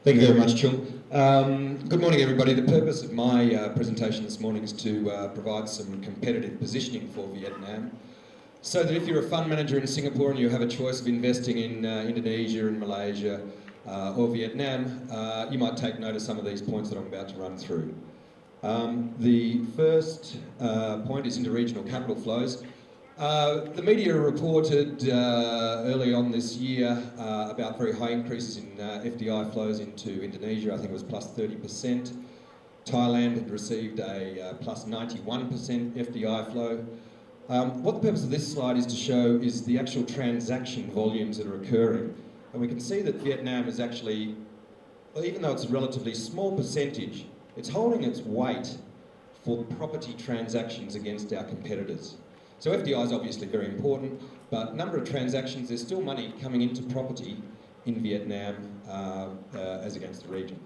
Thank you very much, Chung. Good morning, everybody. The purpose of my presentation this morning is to provide some competitive positioning for Vietnam, so that if you're a fund manager in Singapore and you have a choice of investing in Indonesia and Malaysia or Vietnam, you might take note of some of these points that I'm about to run through. The first point is interregional capital flows. The media reported early on this year about very high increases in FDI flows into Indonesia. I think it was plus 30%. Thailand had received a plus 91% FDI flow. What the purpose of this slide is to show is the actual transaction volumes that are occurring. And we can see that Vietnam is actually, even though it's a relatively small percentage, it's holding its weight for property transactions against our competitors. So FDI is obviously very important, but number of transactions, there's still money coming into property in Vietnam as against the region.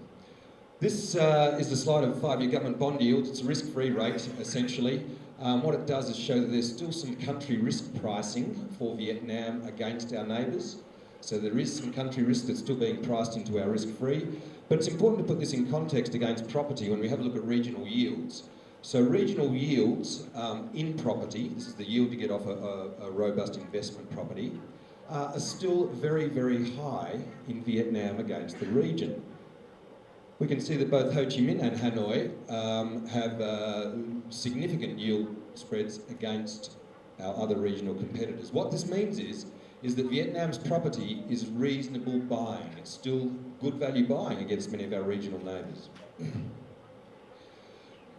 This is the slide of 5-year government bond yields. It's a risk-free rate, essentially. What it does is show that there's still some country risk pricing for Vietnam against our neighbours. So there is some country risk that's still being priced into our risk-free. But it's important to put this in context against property when we have a look at regional yields. So regional yields in property, this is the yield you get off a robust investment property, are still very, very high in Vietnam against the region. We can see that both Ho Chi Minh and Hanoi have significant yield spreads against our other regional competitors. What this means is that Vietnam's property is reasonable buying. It's still good value buying against many of our regional neighbours.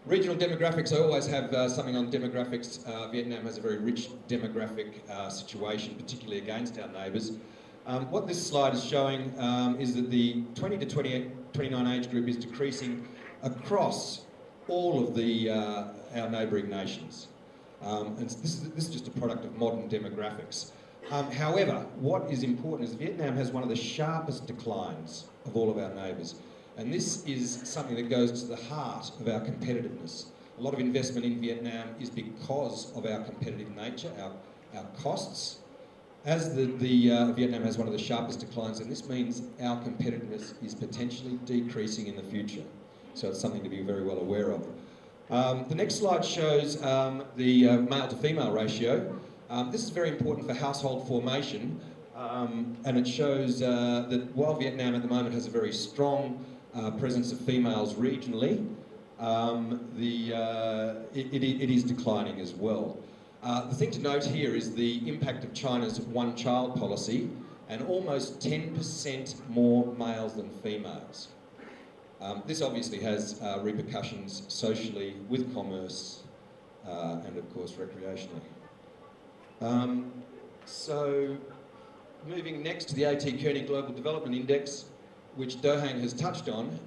Regional demographics, I always have something on demographics. Vietnam has a very rich demographic situation, particularly against our neighbours. What this slide is showing is that the 20 to 29 age group is decreasing across all of our neighbouring nations. And this is just a product of modern demographics. However, what is important is Vietnam has one of the sharpest declines of all of our neighbours. And this is something that goes to the heart of our competitiveness. A lot of investment in Vietnam is because of our competitive nature, our costs. As Vietnam has one of the sharpest declines, and this means our competitiveness is potentially decreasing in the future. So it's something to be very well aware of. The next slide shows the male to female ratio. This is very important for household formation, and it shows that while Vietnam at the moment has a very strong presence of females regionally, it is declining as well. The thing to note here is the impact of China's one-child policy, and almost 10% more males than females. This obviously has repercussions socially, with commerce, and of course recreationally. So moving next to the A.T. Kearney Global Development Index, which Do-Hang has touched on.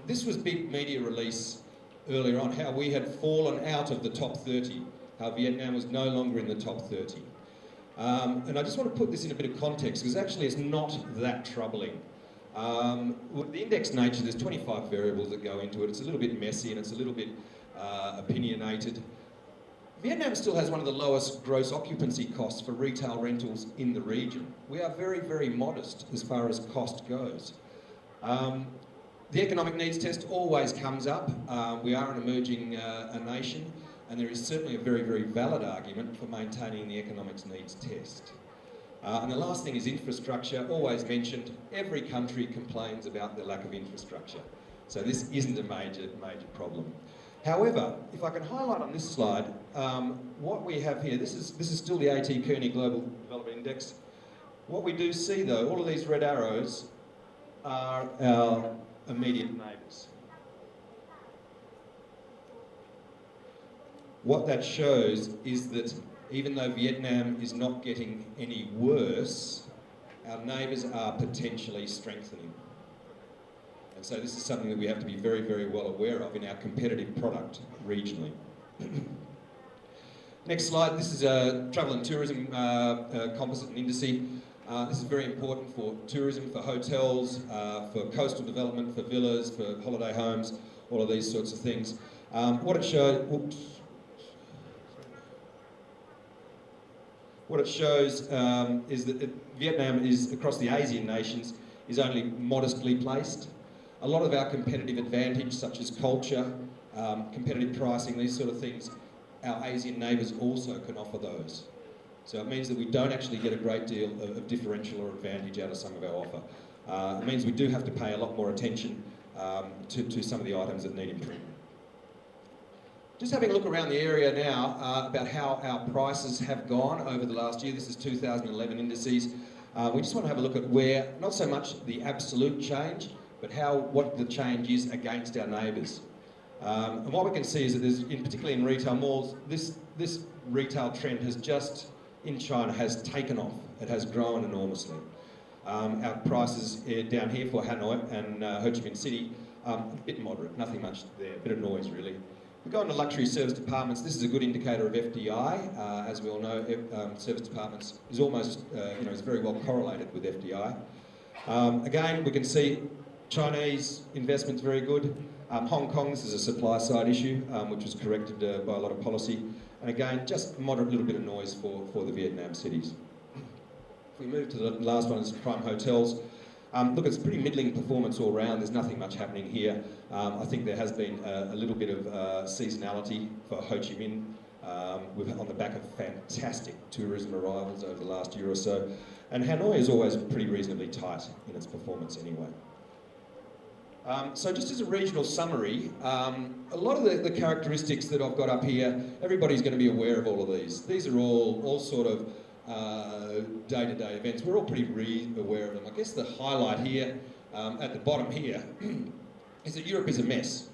This was big media release earlier on, how we had fallen out of the top 30, how Vietnam was no longer in the top 30. And I just want to put this in a bit of context, because actually it's not that troubling. With the index nature, there's 25 variables that go into it. It's a little bit messy and it's a little bit opinionated. Vietnam still has one of the lowest gross occupancy costs for retail rentals in the region. We are very, very modest as far as cost goes. The economic needs test always comes up. We are an emerging nation, and there is certainly a very, very valid argument for maintaining the economics needs test. And the last thing is infrastructure, always mentioned. Every country complains about the lack of infrastructure. So this isn't a major problem. However, if I can highlight on this slide, what we have here, this is still the A.T. Kearney Global Development Index. What we do see though, all of these red arrows are our immediate neighbours. What that shows is that even though Vietnam is not getting any worse, our neighbours are potentially strengthening. And so this is something that we have to be very, very well aware of in our competitive product regionally. Next slide, this is a travel and tourism composite and indice. This is very important for tourism, for hotels, for coastal development, for villas, for holiday homes, all of these sorts of things. What it shows is that Vietnam is, across the Asian nations, is only modestly placed. a lot of our competitive advantage, such as culture, competitive pricing, these sort of things, our Asian neighbours also can offer those. So it means that we don't actually get a great deal of differential or advantage out of some of our offer. It means we do have to pay a lot more attention to some of the items that need improvement. Just having a look around the area now about how our prices have gone over the last year. This is 2011 indices. We just want to have a look at where, not so much the absolute change, but what the change is against our neighbours. And what we can see is that there's, particularly in retail malls, this retail trend has just, in China, has taken off. It has grown enormously. Our prices down here for Hanoi and Ho Chi Minh City, a bit moderate, nothing much there, a bit of noise really. We go into luxury service departments. This is a good indicator of FDI. As we all know, service departments is almost, is very well correlated with FDI. Again, we can see Chinese investment's very good. Hong Kong, this is a supply side issue, which was corrected by a lot of policy. And again, just a moderate little bit of noise for the Vietnam cities. If we move to the last one, is prime hotels. Look, it's pretty middling performance all round. There's nothing much happening here. I think there has been a little bit of seasonality for Ho Chi Minh. We've on the back of fantastic tourism arrivals over the last year or so. And Hanoi is always pretty reasonably tight in its performance anyway. So just as a regional summary, a lot of the characteristics that I've got up here, everybody's going to be aware of all of these. These are all sort of day-to-day events. We're all pretty aware of them. I guess the highlight here, at the bottom here, is that Europe is a mess.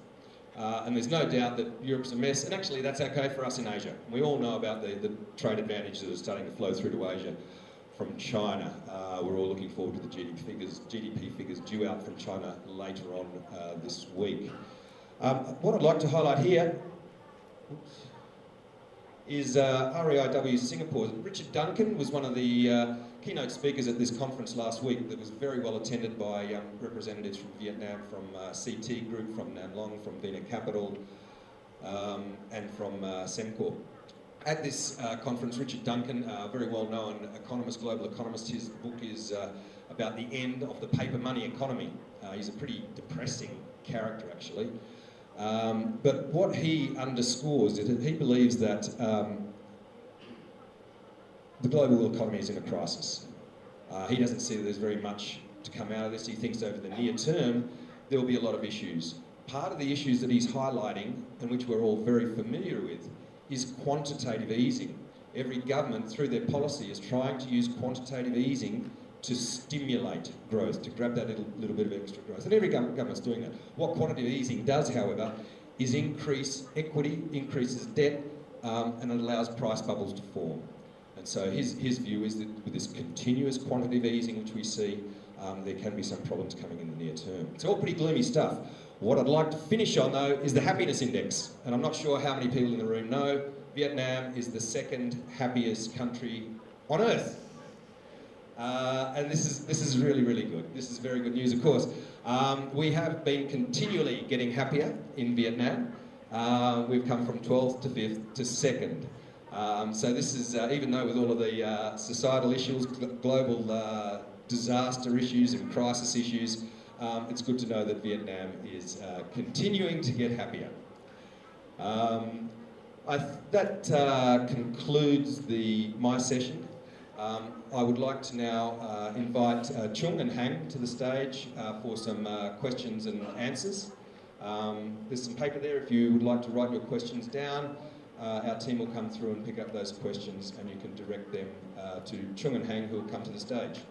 And there's no doubt that Europe's a mess, and actually that's okay for us in Asia. We all know about the trade advantages that are starting to flow through to Asia from China. We're all looking forward to the GDP figures due out from China later on this week. What I'd like to highlight here is REIW Singapore. Richard Duncan was one of the keynote speakers at this conference last week that was very well attended by representatives from Vietnam, from CT Group, from Nam Long, from Vina Capital, and from Semcorp. At this conference, Richard Duncan, a very well-known economist, global economist, his book is about the end of the paper money economy. He's a pretty depressing character, actually. But what he underscores is that he believes that the global economy is in a crisis. He doesn't see that there's very much to come out of this. He thinks over the near term, there will be a lot of issues. Part of the issues that he's highlighting, and which we're all very familiar with, is quantitative easing. Every government, through their policy, is trying to use quantitative easing to stimulate growth, to grab that little bit of extra growth. And every government's doing that. What quantitative easing does, however, is increase equity, increases debt, and it allows price bubbles to form. And so his view is that with this continuous quantitative easing which we see, there can be some problems coming in the near term. It's all pretty gloomy stuff. What I'd like to finish on, though, is the happiness index. And I'm not sure how many people in the room know, Vietnam is the second happiest country on earth. And this is really, really good. This is very good news, of course. We have been continually getting happier in Vietnam. We've come from 12th to 5th to 2nd. So this is, even though with all of the societal issues, global disaster issues and crisis issues, it's good to know that Vietnam is continuing to get happier. That concludes my session. I would like to now invite Chung and Hang to the stage for some questions and answers. There's some paper there if you would like to write your questions down. Our team will come through and pick up those questions, and you can direct them to Chung and Hang, who will come to the stage.